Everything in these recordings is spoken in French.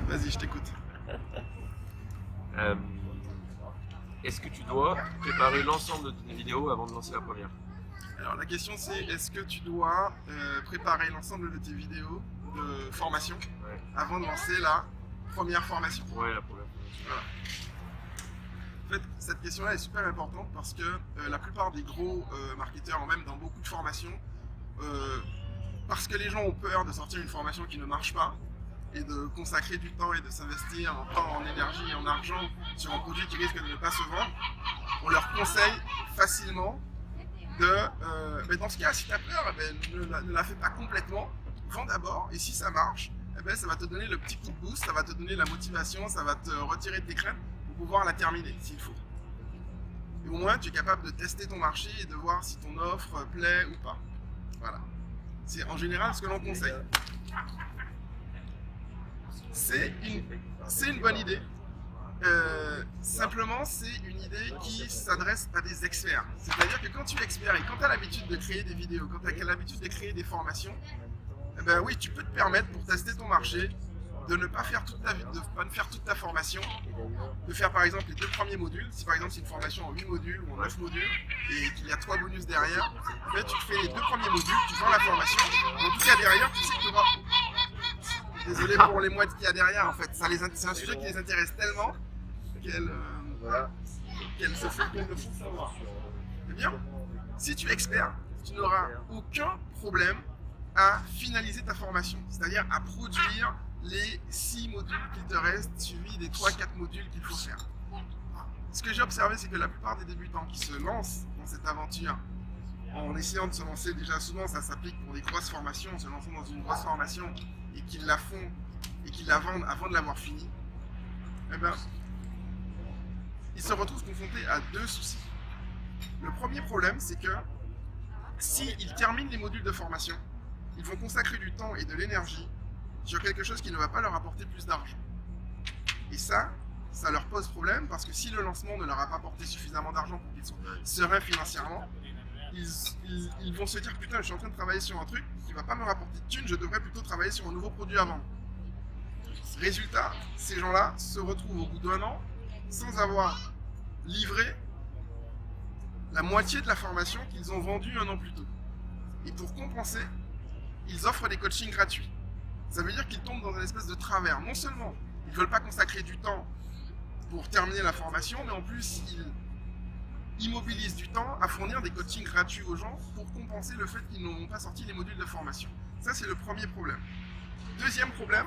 Vas-y, je t'écoute. Euh, Est-ce que tu dois préparer l'ensemble de tes vidéos avant de lancer la première? Alors la question c'est, est-ce que tu dois préparer l'ensemble de tes vidéos de formation Ouais, avant de lancer la première formation? ouais, la première. Voilà. En fait, cette question-là est super importante parce que la plupart des gros marketeurs, même dans beaucoup de formations, euh, parce que les gens ont peur de sortir une formation qui ne marche pas et de consacrer du temps et de s'investir en temps, en énergie et en argent sur un produit qui risque de ne pas se vendre, on leur conseille facilement de, dans ce cas, si tu as peur, ne la fais pas complètement, vends d'abord, et si ça marche, ça va te donner le petit coup de boost, ça va te donner la motivation, ça va te retirer tes craintes pour pouvoir la terminer s'il faut. Et au moins, tu es capable de tester ton marché et de voir si ton offre plaît ou pas. Voilà. C'est en général ce que l'on conseille. C'est une bonne idée. Simplement, c'est une idée qui s'adresse à des experts. C'est-à-dire que quand tu es expert et quand tu as l'habitude de créer des vidéos, quand tu as l'habitude de créer des formations, oui, tu peux te permettre pour tester ton marché de ne pas faire toute ta formation, de faire par exemple les 2 premiers modules. Si par exemple c'est une formation en 8 modules ou en 9 modules et qu'il y a 3 bonus derrière, tu fais les 2 premiers modules, tu vends la formation. En tout cas derrière, tu sais que tu auras... Désolé pour les mouettes qu'il y a derrière, en fait. C'est un sujet qui les intéresse tellement qu'elles se font qu'elles ne font savoir. Eh bien, si tu es expert, tu n'auras aucun problème à finaliser ta formation, c'est-à-dire à produire les 6 modules qu'il te reste, suivis des 3-4 modules qu'il faut faire. Ce que j'ai observé, c'est que la plupart des débutants qui se lancent dans cette aventure, en essayant de se lancer, déjà souvent ça s'applique pour des grosses formations, en se lançant dans une grosse formation et qu'ils la font et qu'ils la vendent avant de l'avoir fini, ils se retrouvent confrontés à 2 soucis. Le premier problème, c'est que s'ils terminent les modules de formation, ils vont consacrer du temps et de l'énergie sur quelque chose qui ne va pas leur apporter plus d'argent. Et ça leur pose problème parce que si le lancement ne leur a pas apporté suffisamment d'argent pour qu'ils soient sereins financièrement, ils vont se dire putain, je suis en train de travailler sur un truc qui va pas me rapporter de thunes, je devrais plutôt travailler sur un nouveau produit avant. Résultat, ces gens-là se retrouvent au bout d'1 an sans avoir livré la moitié de la formation qu'ils ont vendue 1 an plus tôt. Et pour compenser, ils offrent des coachings gratuits. Ça veut dire qu'ils tombent dans une espèce de travers. Non seulement ils ne veulent pas consacrer du temps pour terminer la formation, mais en plus ils immobilisent du temps à fournir des coachings gratuits aux gens pour compenser le fait qu'ils n'ont pas sorti les modules de formation. Ça, c'est le premier problème. Deuxième problème,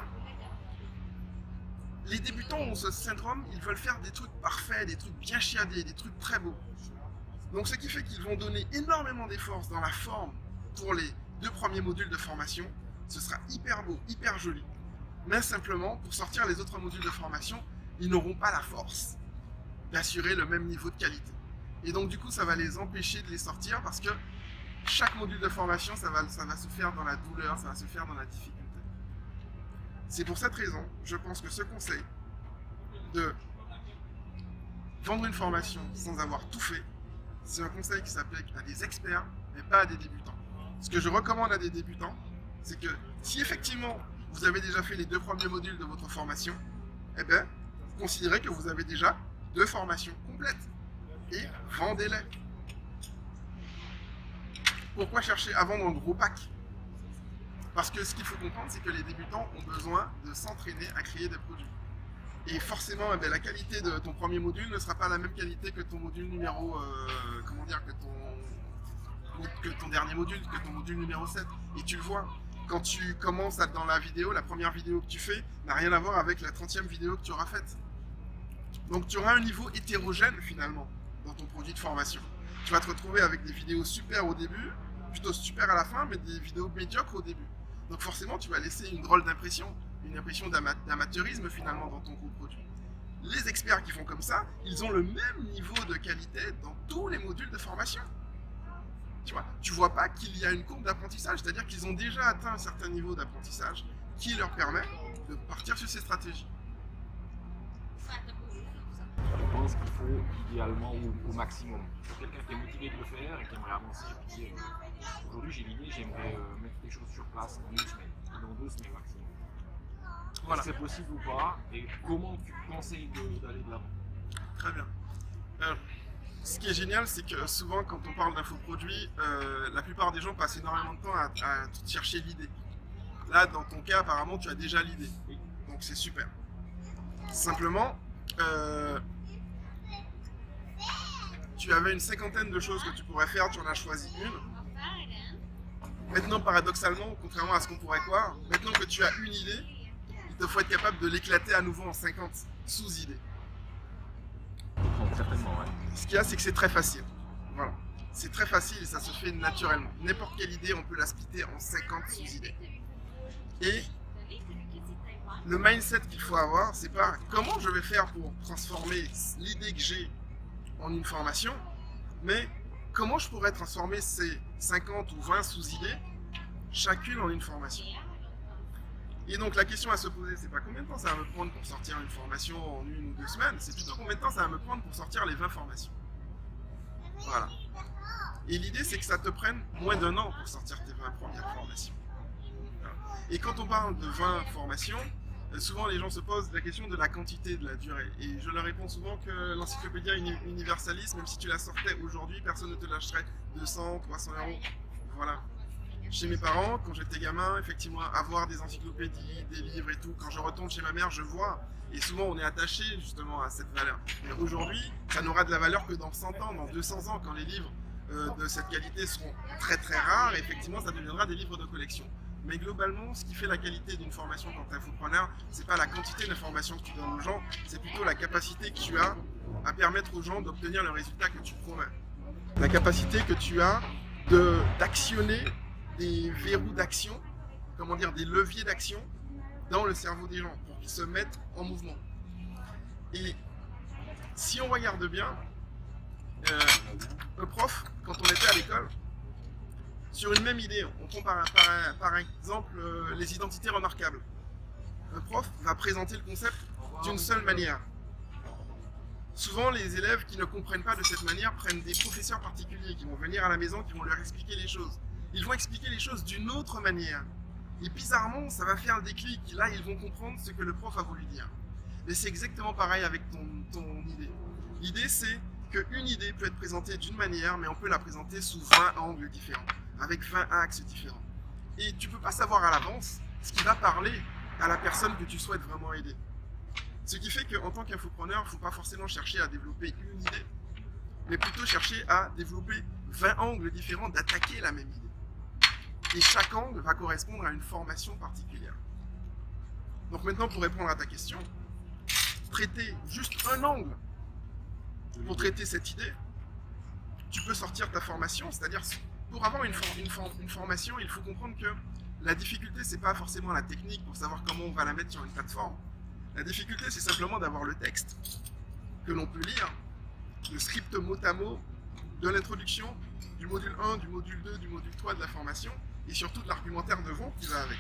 les débutants ont ce syndrome, ils veulent faire des trucs parfaits, des trucs bien chiadés, des trucs très beaux. Donc ce qui fait qu'ils vont donner énormément d'efforts dans la forme pour les 2 premiers modules de formation. Ce sera hyper beau, hyper joli. Mais simplement, pour sortir les autres modules de formation, ils n'auront pas la force d'assurer le même niveau de qualité. Et donc du coup, ça va les empêcher de les sortir parce que chaque module de formation, ça va se faire dans la douleur, ça va se faire dans la difficulté. C'est pour cette raison, je pense que ce conseil de vendre une formation sans avoir tout fait, c'est un conseil qui s'applique à des experts, mais pas à des débutants. Ce que je recommande à des débutants, c'est que si effectivement vous avez déjà fait les 2 premiers modules de votre formation, considérez que vous avez déjà 2 formations complètes et vendez-les. Pourquoi chercher à vendre un gros pack? Parce que ce qu'il faut comprendre, c'est que les débutants ont besoin de s'entraîner à créer des produits. Et forcément, la qualité de ton premier module ne sera pas la même qualité que ton module numéro... que ton dernier module, que ton module numéro 7. Et tu le vois, quand tu commences dans la vidéo, la première vidéo que tu fais n'a rien à voir avec la 30e vidéo que tu auras faite. Donc tu auras un niveau hétérogène finalement dans ton produit de formation. Tu vas te retrouver avec des vidéos super au début, plutôt super à la fin, mais des vidéos médiocres au début. Donc forcément, tu vas laisser une drôle d'impression, une impression d'amateurisme finalement dans ton gros produit. Les experts qui font comme ça, ils ont le même niveau de qualité dans tous les modules de formation. Tu vois pas qu'il y a une courbe d'apprentissage, c'est-à-dire qu'ils ont déjà atteint un certain niveau d'apprentissage qui leur permet de partir sur ces stratégies. Je pense qu'il faut idéalement au maximum. Pour quelqu'un qui est motivé de le faire et qui aimerait avancer, aujourd'hui j'ai l'idée, j'aimerais mettre les choses sur place en 1 semaine, dans 2 semaines maximum. Voilà. Est-ce que c'est possible ou pas? Et comment tu conseilles d'aller de l'avant? Très bien. Ce qui est génial, c'est que souvent, quand on parle d'infoproduits, la plupart des gens passent énormément de temps à chercher l'idée. Là, dans ton cas, apparemment, tu as déjà l'idée. Oui. Donc, c'est super. Simplement, tu avais une cinquantaine de choses que tu pourrais faire, tu en as choisi une. Maintenant, paradoxalement, contrairement à ce qu'on pourrait croire, maintenant que tu as une idée, il te faut être capable de l'éclater à nouveau en 50 sous-idées. Certainement, ouais. Ce qu'il y a, c'est que c'est très facile. Voilà. C'est très facile et ça se fait naturellement. N'importe quelle idée, on peut la splitter en 50 sous-idées. Et le mindset qu'il faut avoir, c'est pas comment je vais faire pour transformer l'idée que j'ai en une formation, mais comment je pourrais transformer ces 50 ou 20 sous-idées, chacune en une formation. Et donc la question à se poser, c'est pas combien de temps ça va me prendre pour sortir une formation en 1 ou 2 semaines, c'est plutôt combien de temps ça va me prendre pour sortir les 20 formations. Voilà. Et l'idée, c'est que ça te prenne moins d'1 an pour sortir tes 20 premières formations. Voilà. Et quand on parle de 20 formations, souvent les gens se posent la question de la quantité, de la durée. Et je leur réponds souvent que l'encyclopédia Universalis, même si tu la sortais aujourd'hui, personne ne te lâcherait 200, 300 euros. Voilà. Chez mes parents, quand j'étais gamin, effectivement, avoir des encyclopédies, des livres et tout, quand je retourne chez ma mère, je vois. Et souvent, on est attaché justement à cette valeur. Mais aujourd'hui, ça n'aura de la valeur que dans 100 ans, dans 200 ans, quand les livres de cette qualité seront très très rares. Et effectivement, ça deviendra des livres de collection. Mais globalement, ce qui fait la qualité d'une formation quand tu es infopreneur, c'est pas la quantité d'informations que tu donnes aux gens, c'est plutôt la capacité que tu as à permettre aux gens d'obtenir le résultat que tu promets. La capacité que tu as d'actionner des verrous d'action, comment dire, des leviers d'action dans le cerveau des gens pour qu'ils se mettent en mouvement. Et si on regarde bien, un prof, quand on était à l'école, sur une même idée, on prend par exemple les identités remarquables. Le prof va présenter le concept d'une seule manière. Souvent, les élèves qui ne comprennent pas de cette manière prennent des professeurs particuliers qui vont venir à la maison, qui vont leur expliquer les choses. Ils vont expliquer les choses d'une autre manière. Et bizarrement, ça va faire un déclic. Là, ils vont comprendre ce que le prof a voulu dire. Et c'est exactement pareil avec ton idée. L'idée, c'est qu'une idée peut être présentée d'une manière, mais on peut la présenter sous 20 angles différents, avec 20 axes différents. Et tu ne peux pas savoir à l'avance ce qui va parler à la personne que tu souhaites vraiment aider. Ce qui fait qu'en tant qu'infopreneur, il ne faut pas forcément chercher à développer une idée, mais plutôt chercher à développer 20 angles différents d'attaquer la même idée. Et chaque angle va correspondre à une formation particulière. Donc maintenant, pour répondre à ta question, traiter juste un angle pour traiter cette idée, tu peux sortir ta formation, c'est-à-dire pour avoir une formation, il faut comprendre que la difficulté, c'est pas forcément la technique pour savoir comment on va la mettre sur une plateforme. La difficulté, c'est simplement d'avoir le texte que l'on peut lire, le script mot à mot de l'introduction, du module 1, du module 2, du module 3 de la formation, et surtout de l'argumentaire de vente qui va avec.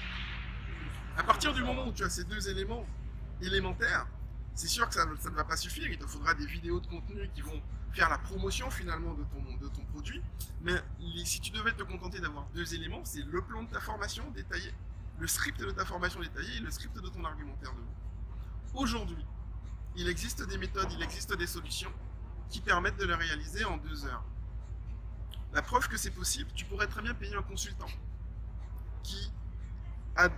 À partir du moment où tu as ces deux éléments élémentaires, c'est sûr que ça ne va pas suffire, il te faudra des vidéos de contenu qui vont faire la promotion finalement de ton produit, mais si tu devais te contenter d'avoir deux éléments, c'est le plan de ta formation détaillé, le script de ta formation détaillé et le script de ton argumentaire de vente. Aujourd'hui, il existe des méthodes, il existe des solutions qui permettent de le réaliser en 2 heures. La preuve que c'est possible, tu pourrais très bien payer un consultant qui a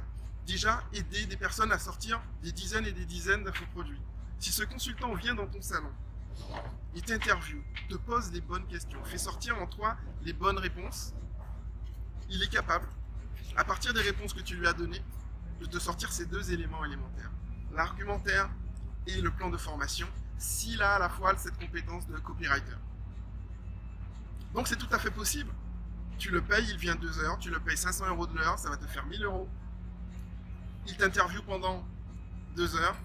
déjà aidé des personnes à sortir des dizaines et des dizaines d'infoproduits. Si ce consultant vient dans ton salon, il t'interviewe, te pose les bonnes questions, fait sortir en toi les bonnes réponses, il est capable, à partir des réponses que tu lui as données, de te sortir ces deux éléments élémentaires. L'argumentaire et le plan de formation, s'il a à la fois cette compétence de copywriter. Donc c'est tout à fait possible. Tu le payes, il vient 2 heures, tu le payes 500 € de l'heure, ça va te faire 1000 €. Il t'interviewe pendant 2 heures,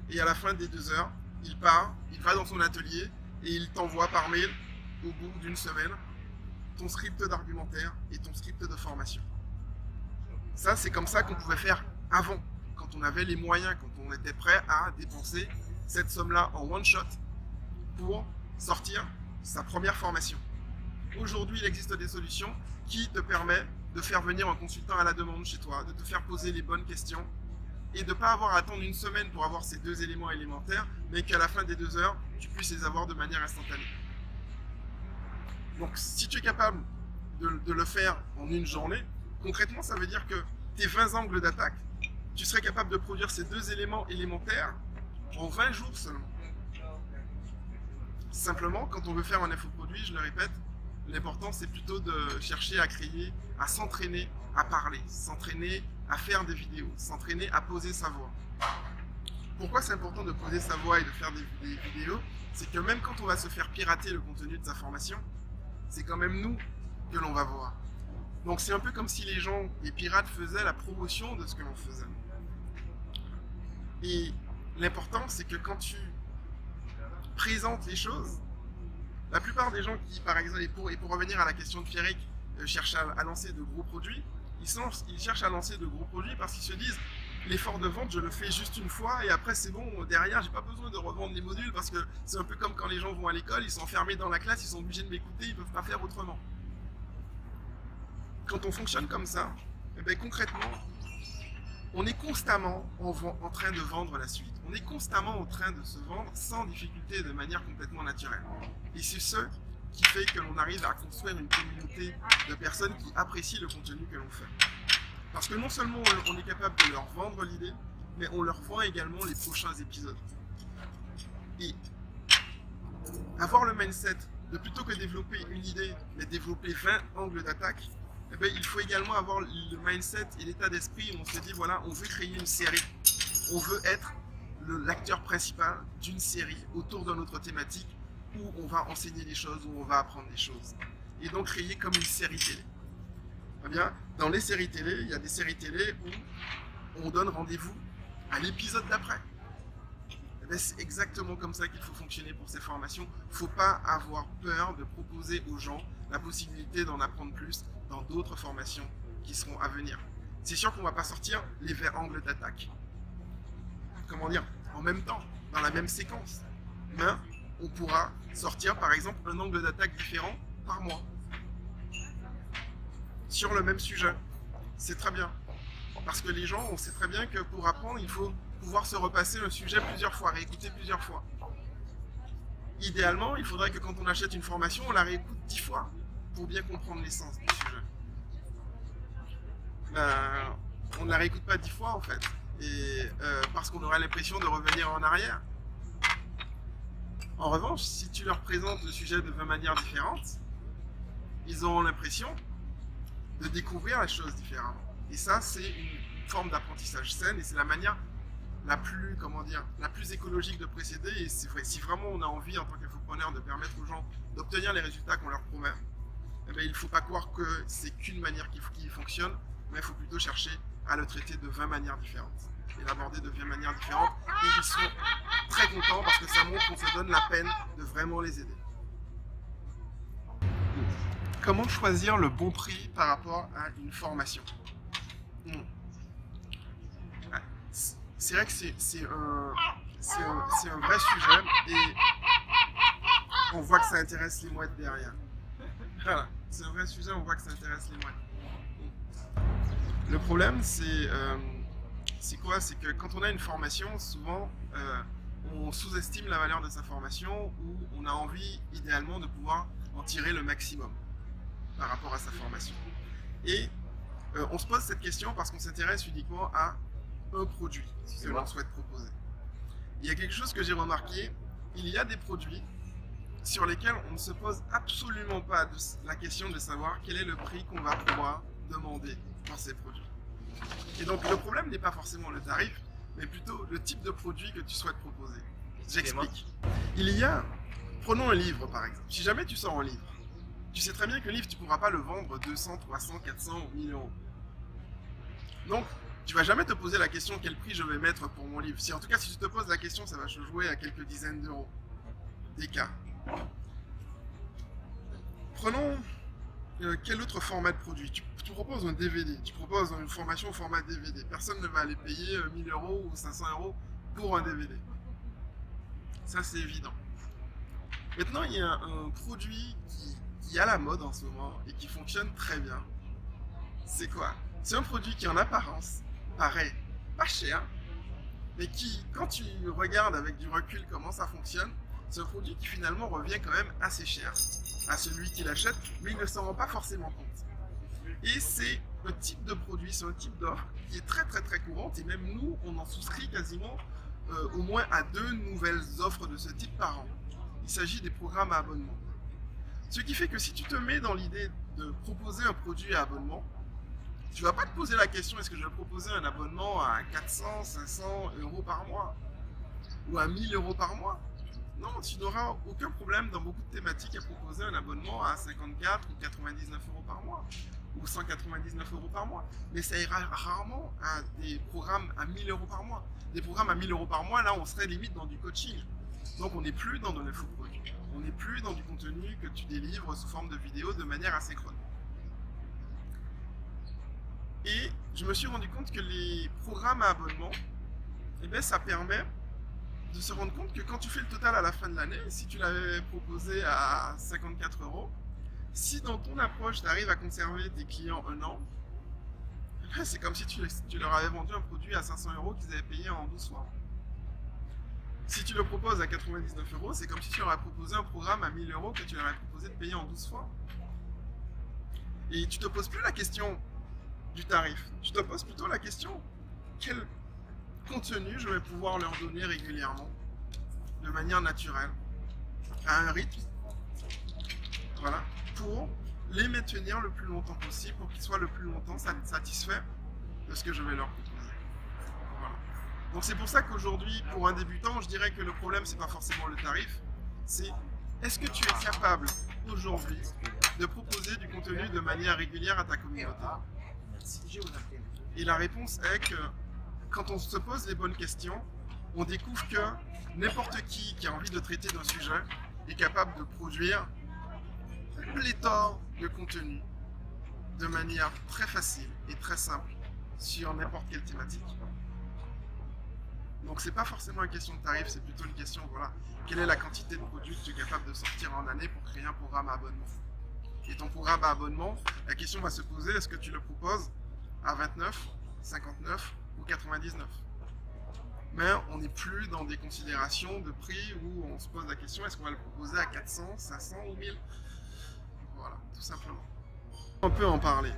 et à la fin des 2 heures, il part, il va dans son atelier, et il t'envoie par mail, au bout d'une semaine, ton script d'argumentaire et ton script de formation. Ça, c'est comme ça qu'on pouvait faire avant, quand on avait les moyens, quand on était prêt à dépenser cette somme-là en one shot pour sortir sa première formation. Aujourd'hui, il existe des solutions qui te permettent de faire venir un consultant à la demande chez toi, de te faire poser les bonnes questions et de ne pas avoir à attendre une semaine pour avoir ces 2 éléments élémentaires, mais qu'à la fin des 2 heures, tu puisses les avoir de manière instantanée. Donc si tu es capable de le faire en une journée, concrètement ça veut dire que tes 20 angles d'attaque, tu serais capable de produire ces 2 éléments élémentaires en 20 jours seulement. Simplement, quand on veut faire un infoproduit, je le répète, l'important c'est plutôt de chercher à créer, à s'entraîner, à parler, s'entraîner à faire des vidéos, s'entraîner à poser sa voix. Pourquoi c'est important de poser sa voix et de faire des vidéos? C'est que même quand on va se faire pirater le contenu de sa formation, c'est quand même nous que l'on va voir. Donc c'est un peu comme si les pirates faisaient la promotion de ce que l'on faisait. Et l'important c'est que quand tu présentes les choses, la plupart des gens qui, par exemple, et pour revenir à la question de Pierrick, cherchent à lancer de gros produits, ils cherchent à lancer de gros produits parce qu'ils se disent l'effort de vente, je le fais juste une fois et après c'est bon, derrière j'ai pas besoin de revendre les modules parce que c'est un peu comme quand les gens vont à l'école, ils sont enfermés dans la classe, ils sont obligés de m'écouter, ils peuvent pas faire autrement. Quand on fonctionne comme ça, eh bien, concrètement, on est constamment en train de vendre la suite. On est constamment en train de se vendre sans difficulté, de manière complètement naturelle. Et c'est ce qui fait que l'on arrive à construire une communauté de personnes qui apprécient le contenu que l'on fait. Parce que non seulement on est capable de leur vendre l'idée, mais on leur vend également les prochains épisodes. Et avoir le mindset de plutôt que développer une idée, mais développer 20 angles d'attaque, eh bien, il faut également avoir le mindset et l'état d'esprit où on se dit voilà, on veut créer une série. On veut être l'acteur principal d'une série autour de notre thématique où on va enseigner des choses, où on va apprendre des choses. Et donc créer comme une série télé. Eh bien, dans les séries télé, il y a des séries télé où on donne rendez-vous à l'épisode d'après. Eh bien, c'est exactement comme ça qu'il faut fonctionner pour ces formations. Il ne faut pas avoir peur de proposer aux gens la possibilité d'en apprendre plus dans d'autres formations qui seront à venir. C'est sûr qu'on ne va pas sortir les 20 angles d'attaque. Comment dire, en même temps, dans la même séquence. Mais on pourra sortir par exemple un angle d'attaque différent par mois. Sur le même sujet. C'est très bien. Parce que les gens, on sait très bien que pour apprendre, il faut pouvoir se repasser un sujet plusieurs fois, réécouter plusieurs fois. Idéalement, il faudrait que quand on achète une formation, on la réécoute 10 fois pour bien comprendre l'essence du sujet. On ne la réécoute pas 10 fois en fait. Et parce qu'on aurait l'impression de revenir en arrière. En revanche, si tu leur présentes le sujet de 20 manières différentes, ils auront l'impression de découvrir la chose différemment. Et ça, c'est une forme d'apprentissage saine et c'est la manière la plus, la plus écologique de procéder. Et c'est vrai, si vraiment on a envie en tant qu'infopreneur de permettre aux gens d'obtenir les résultats qu'on leur promet, eh bien, il ne faut pas croire que c'est qu'une manière qui fonctionne, mais il faut plutôt chercher à le traiter de 20 manières différentes et l'aborder de 20 manières différentes. Et ils sont très contents parce que ça montre qu'on se donne la peine de vraiment les aider. Comment choisir le bon prix par rapport à une formation? C'est vrai que c'est un vrai sujet et on voit que ça intéresse les mouettes derrière. Voilà, c'est un vrai sujet, on voit que ça intéresse les mouettes. Le problème, c'est quoi? C'est que quand on a une formation, souvent, on sous-estime la valeur de sa formation ou on a envie, idéalement, de pouvoir en tirer le maximum par rapport à sa formation. Et on se pose cette question parce qu'on s'intéresse uniquement à un produit que l'on souhaite proposer. Il y a quelque chose que j'ai remarqué, il y a des produits sur lesquels on ne se pose absolument pas la question de savoir quel est le prix qu'on va pouvoir demander pour ces produits. Et donc le problème n'est pas forcément le tarif, mais plutôt le type de produit que tu souhaites proposer. J'explique. Prenons un livre par exemple. Si jamais tu sors un livre, tu sais très bien que le livre, tu ne pourras pas le vendre 200, 300, 400 ou 1000 euros. Donc, tu ne vas jamais te poser la question quel prix je vais mettre pour mon livre. En tout cas, si tu te poses la question, ça va se jouer à quelques dizaines d'euros d'écart. Prenons quel autre format de produit? Tu proposes un DVD, tu proposes une formation au format DVD. Personne ne va aller payer 1000 euros ou 500 euros pour un DVD. Ça, c'est évident. Maintenant, il y a un produit qui est à la mode en ce moment et qui fonctionne très bien. C'est quoi? C'est un produit qui, en apparence, paraît pas cher, mais qui, quand tu regardes avec du recul comment ça fonctionne, c'est un produit qui finalement revient quand même assez cher à celui qui l'achète, mais il ne s'en rend pas forcément compte. Et c'est un type de produit, c'est un type d'offre qui est très très très courante, et même nous, on en souscrit quasiment au moins à 2 nouvelles offres de ce type par an. Il s'agit des programmes à abonnement. Ce qui fait que si tu te mets dans l'idée de proposer un produit à abonnement, tu vas pas te poser la question est-ce que je vais proposer un abonnement à 400, 500 euros par mois ou à 1000 euros par mois. Non, tu n'auras aucun problème dans beaucoup de thématiques à proposer un abonnement à 54 ou 99 euros par mois ou 199 euros par mois. Mais ça ira rarement à des programmes à 1000 euros par mois. Des programmes à 1000 euros par mois, là, on serait limite dans du coaching. Donc on n'est plus dans de l'infoproduit. On n'est plus dans du contenu que tu délivres sous forme de vidéo de manière asynchrone. Et je me suis rendu compte que les programmes à abonnement, eh bien, ça permet de se rendre compte que quand tu fais le total à la fin de l'année, si tu l'avais proposé à 54 euros, si dans ton approche tu arrives à conserver tes clients 1 an, eh bien, c'est comme si tu leur avais vendu un produit à 500 euros qu'ils avaient payé en 12 fois. Si tu le proposes à 99 euros, c'est comme si tu leur avais proposé un programme à 1000 euros que tu leur avais proposé de payer en 12 fois. Et tu te poses plus la question du tarif. Tu te poses plutôt la question quel contenu je vais pouvoir leur donner régulièrement, de manière naturelle, à un rythme, voilà, pour les maintenir le plus longtemps possible, pour qu'ils soient le plus longtemps satisfaits de ce que je vais leur proposer. Voilà. Donc c'est pour ça qu'aujourd'hui, pour un débutant, je dirais que le problème, c'est pas forcément le tarif, c'est est-ce que tu es capable aujourd'hui de proposer du contenu de manière régulière à ta communauté? Et la réponse est que quand on se pose les bonnes questions, on découvre que n'importe qui a envie de traiter d'un sujet est capable de produire pléthore de contenu de manière très facile et très simple sur n'importe quelle thématique. Donc c'est pas forcément une question de tarif, c'est plutôt une question, voilà, quelle est la quantité de produits que tu es capable de sortir en année pour créer un programme à abonnement. Et ton programme à abonnement, la question va se poser, est-ce que tu le proposes à 29, 59 ou 99? Mais on n'est plus dans des considérations de prix où on se pose la question, est-ce qu'on va le proposer à 400, 500 ou 1000? Voilà, tout simplement. On peut en parler.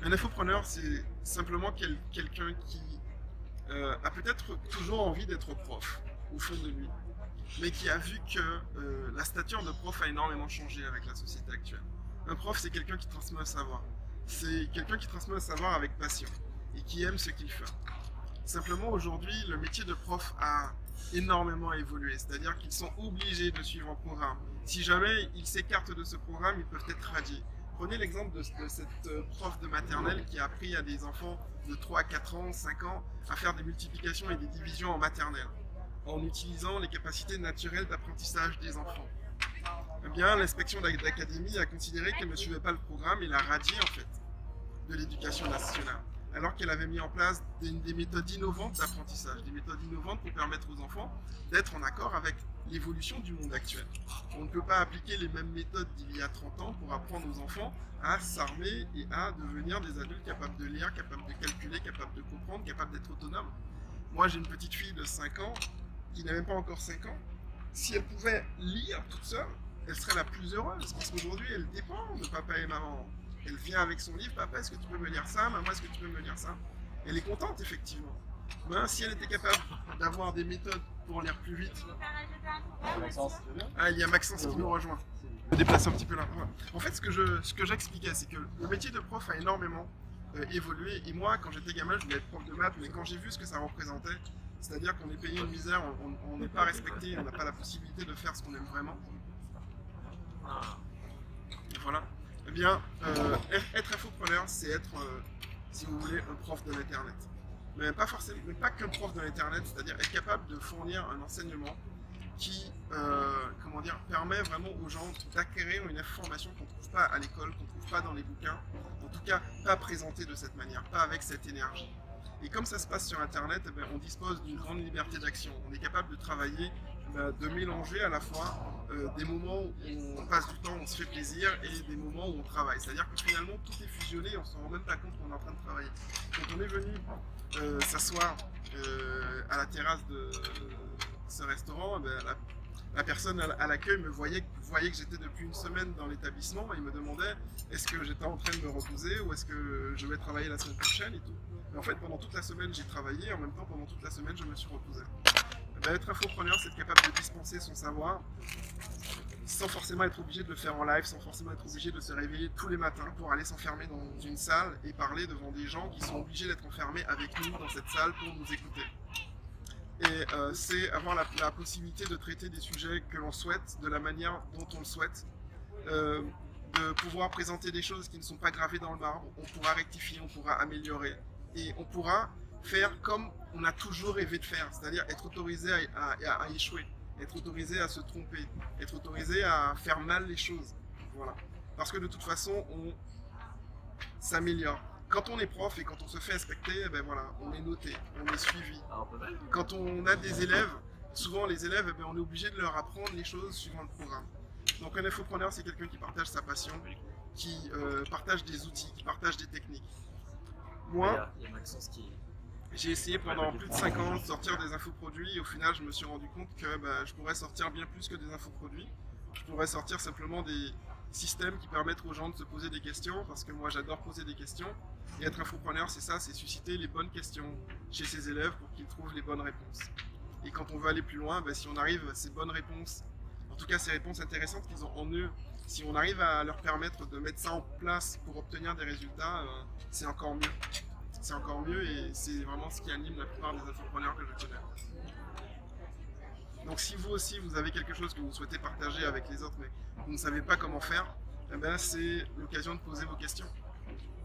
Un infopreneur, c'est simplement quelqu'un qui a peut-être toujours envie d'être prof, au fond de lui, mais qui a vu que la stature de prof a énormément changé avec la société actuelle. Un prof, c'est quelqu'un qui transmet un savoir. C'est quelqu'un qui transmet un savoir avec passion et qui aime ce qu'il fait. Simplement, aujourd'hui, le métier de prof a énormément évolué, c'est-à-dire qu'ils sont obligés de suivre un programme. Si jamais ils s'écartent de ce programme, ils peuvent être radiés. Prenez l'exemple de cette prof de maternelle qui a appris à des enfants de 3 à 4 ans, 5 ans, à faire des multiplications et des divisions en maternelle, en utilisant les capacités naturelles d'apprentissage des enfants. Eh bien, l'inspection d'académie a considéré qu'elle ne suivait pas le programme et l'a radiée en fait de l'éducation nationale, alors qu'elle avait mis en place des méthodes innovantes d'apprentissage, des méthodes innovantes pour permettre aux enfants d'être en accord avec l'évolution du monde actuel. On ne peut pas appliquer les mêmes méthodes d'il y a 30 ans pour apprendre aux enfants à s'armer et à devenir des adultes capables de lire, capables de calculer, capables de comprendre, capables d'être autonomes. Moi, j'ai une petite fille de 5 ans qui n'a même pas encore 5 ans. Si elle pouvait lire toute seule, elle serait la plus heureuse, parce qu'aujourd'hui, elle dépend de papa et maman. Elle vient avec son livre, papa, est-ce que tu peux me lire ça? Maman, est-ce que tu peux me lire ça? Elle est contente, effectivement. Ben, si elle était capable d'avoir des méthodes pour lire plus vite. Ah, il y a Maxence qui nous rejoint. Je me déplace un petit peu là. En fait, ce que j'expliquais, c'est que le métier de prof a énormément évolué. Et moi, quand j'étais gamin, je voulais être prof de maths, mais quand j'ai vu ce que ça représentait, c'est-à-dire qu'on est payé une misère, on n'est pas respecté, on n'a pas la possibilité de faire ce qu'on aime vraiment. Et voilà. Eh bien, être infopreneur, c'est être, si vous voulez, un prof de l'Internet. Mais pas forcément, mais pas qu'un prof de l'Internet, c'est-à-dire être capable de fournir un enseignement qui, comment dire, permet vraiment aux gens d'acquérir une information qu'on ne trouve pas à l'école, qu'on ne trouve pas dans les bouquins, en tout cas pas présentée de cette manière, pas avec cette énergie. Et comme ça se passe sur Internet, eh bien, on dispose d'une grande liberté d'action. On est capable de travailler de de mélanger à la fois des moments où on passe du temps, on se fait plaisir, et des moments où on travaille. C'est-à-dire que finalement tout est fusionné, on ne se rend même pas compte qu'on est en train de travailler. Quand on est venu s'asseoir à la terrasse de ce restaurant, la personne à l'accueil voyait que j'étais depuis une semaine dans l'établissement et me demandait est-ce que j'étais en train de me reposer ou est-ce que je vais travailler la semaine prochaine et tout. Mais en fait, pendant toute la semaine, j'ai travaillé et en même temps, pendant toute la semaine, je me suis reposé. Être infopreneur, c'est être capable de dispenser son savoir sans forcément être obligé de le faire en live, sans forcément être obligé de se réveiller tous les matins pour aller s'enfermer dans une salle et parler devant des gens qui sont obligés d'être enfermés avec nous dans cette salle pour nous écouter. Et c'est avoir la possibilité de traiter des sujets que l'on souhaite, de la manière dont on le souhaite, de pouvoir présenter des choses qui ne sont pas gravées dans le marbre, on pourra rectifier, on pourra améliorer, et on pourra faire comme on a toujours rêvé de faire, c'est-à-dire être autorisé à échouer, être autorisé à se tromper, être autorisé à faire mal les choses. Voilà. Parce que de toute façon, on s'améliore. Quand on est prof et quand on se fait respecter, voilà, on est noté, on est suivi. Quand on a des élèves, souvent les élèves, on est obligé de leur apprendre les choses suivant le programme. Donc un infopreneur, c'est quelqu'un qui partage sa passion, qui partage des outils, qui partage des techniques. Moi, il y a Maxence qui... j'ai essayé pendant plus de 5 ans de sortir des infoproduits et au final je me suis rendu compte que je pourrais sortir bien plus que des infoproduits. Je pourrais sortir simplement des systèmes qui permettent aux gens de se poser des questions, parce que moi j'adore poser des questions. Et être infopreneur, c'est ça, c'est susciter les bonnes questions chez ses élèves pour qu'ils trouvent les bonnes réponses. Et quand on veut aller plus loin, si on arrive à ces bonnes réponses, en tout cas ces réponses intéressantes qu'ils ont en eux, si on arrive à leur permettre de mettre ça en place pour obtenir des résultats, c'est encore mieux. C'est encore mieux et c'est vraiment ce qui anime la plupart des infopreneurs que je connais. Donc si vous aussi vous avez quelque chose que vous souhaitez partager avec les autres mais vous ne savez pas comment faire, c'est l'occasion de poser vos questions.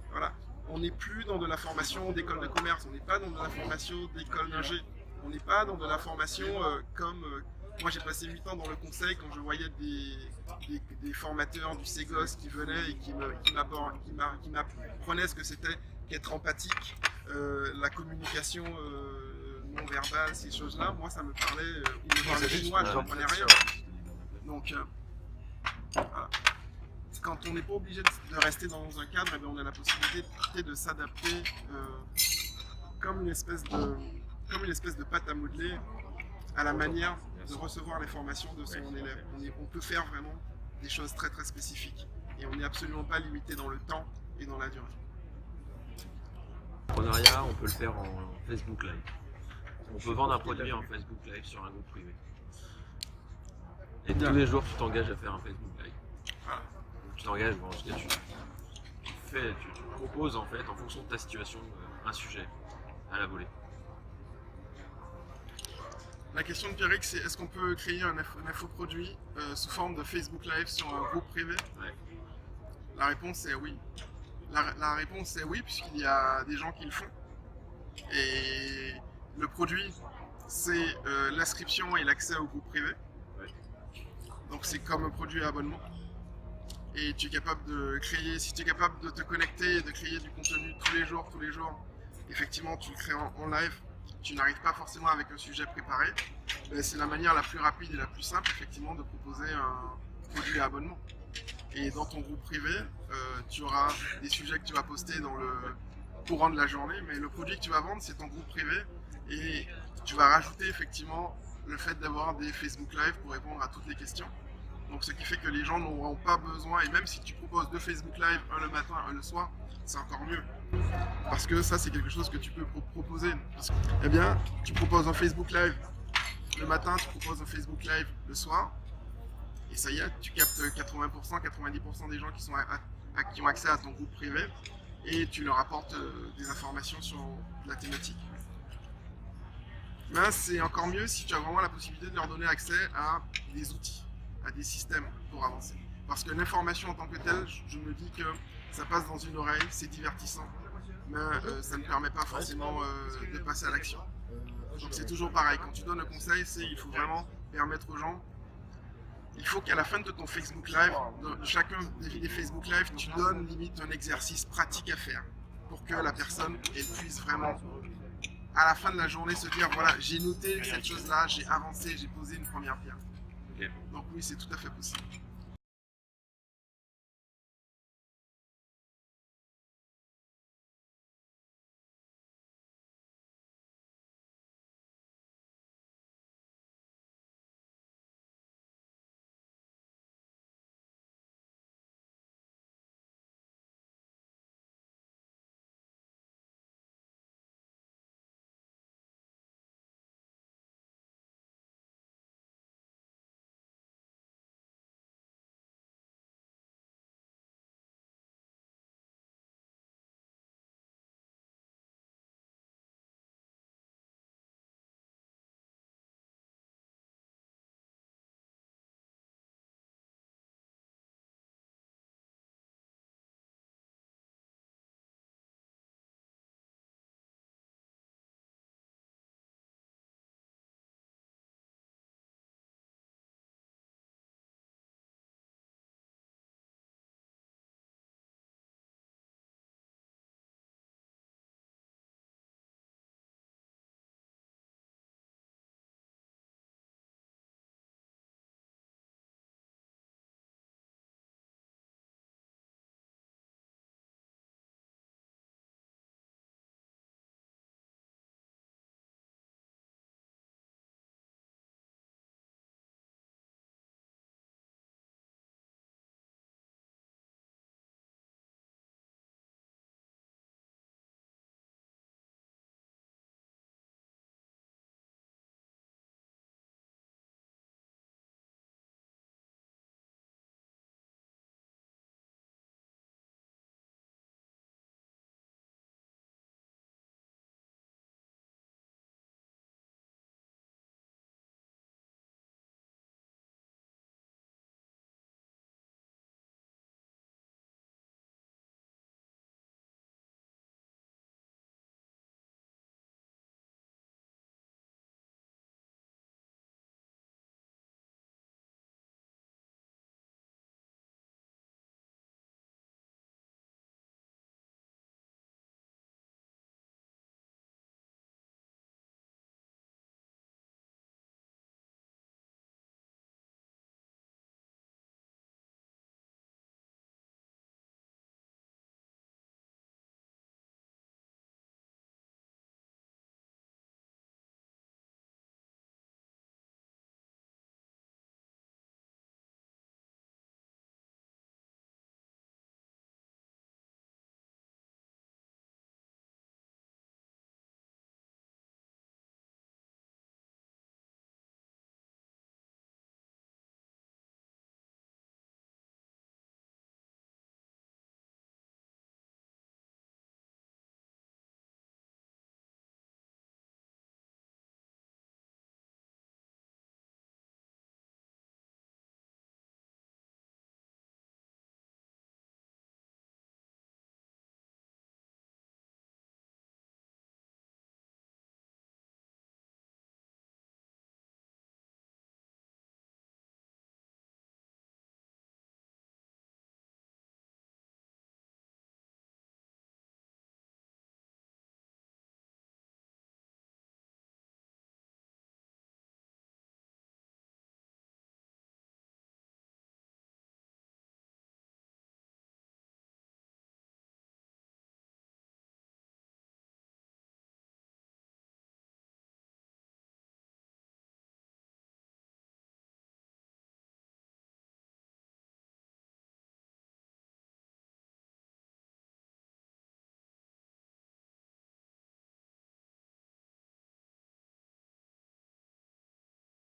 Voilà. On n'est plus dans de la formation d'école de commerce, on n'est pas dans de la formation d'école d'ingé, on n'est pas dans de la formation comme... moi j'ai passé 8 ans dans le conseil quand je voyais des formateurs du Ségos qui venaient et qui m'apprenaient ce que c'était qu'être empathique, la communication non verbale, ces choses-là, moi ça me parlait, ou me parlait chinois, je n'en comprenais rien. Donc voilà. Quand on n'est pas obligé de rester dans un cadre, on a la possibilité de s'adapter comme une espèce de pâte à modeler à la manière de recevoir les formations de son élève. On peut faire vraiment des choses très très spécifiques et on n'est absolument pas limité dans le temps et dans la durée. L'entrepreneuriat, on peut le faire en Facebook Live. On peut vendre un produit en Facebook Live sur un groupe privé. Et tous les jours, tu t'engages à faire un Facebook Live. Voilà. Tu t'engages, tu proposes en fait, en fonction de ta situation, un sujet à la volée. La question de Pierrick, c'est est-ce qu'on peut créer un infoproduit sous forme de Facebook Live sur un groupe privé? Ouais. La réponse est oui. La réponse est oui, puisqu'il y a des gens qui le font. Et le produit, c'est l'inscription et l'accès au groupe privé. Ouais. Donc c'est comme un produit à abonnement. Et tu es capable de créer, si tu es capable de te connecter et de créer du contenu tous les jours, effectivement tu le crées en live. Tu n'arrives pas forcément avec un sujet préparé, mais c'est la manière la plus rapide et la plus simple effectivement de proposer un produit à abonnement. Et dans ton groupe privé, tu auras des sujets que tu vas poster dans le courant de la journée, mais le produit que tu vas vendre, c'est ton groupe privé et tu vas rajouter effectivement le fait d'avoir des Facebook Live pour répondre à toutes les questions. Donc ce qui fait que les gens n'auront pas besoin, et même si tu proposes 2 Facebook Live, un le matin, un le soir, c'est encore mieux. Parce que ça, c'est quelque chose que tu peux proposer. Eh bien, tu proposes un Facebook Live le matin, tu proposes un Facebook Live le soir, et ça y est, tu captes 80%, 90% des gens qui ont accès à ton groupe privé, et tu leur apportes des informations sur la thématique. Mais c'est encore mieux si tu as vraiment la possibilité de leur donner accès à des outils, à des systèmes pour avancer. Parce que l'information en tant que telle, je me dis que ça passe dans une oreille, c'est divertissant, mais ça ne permet pas forcément de passer à l'action. Donc c'est toujours pareil, quand tu donnes un conseil, il faut vraiment permettre aux gens, il faut qu'à la fin de ton Facebook Live, de chacun des Facebook Live, tu donnes limite un exercice pratique à faire pour que la personne elle puisse vraiment à la fin de la journée se dire voilà, j'ai noté cette chose-là, j'ai avancé, j'ai posé une première pierre. Ok. Donc oui, c'est tout à fait possible.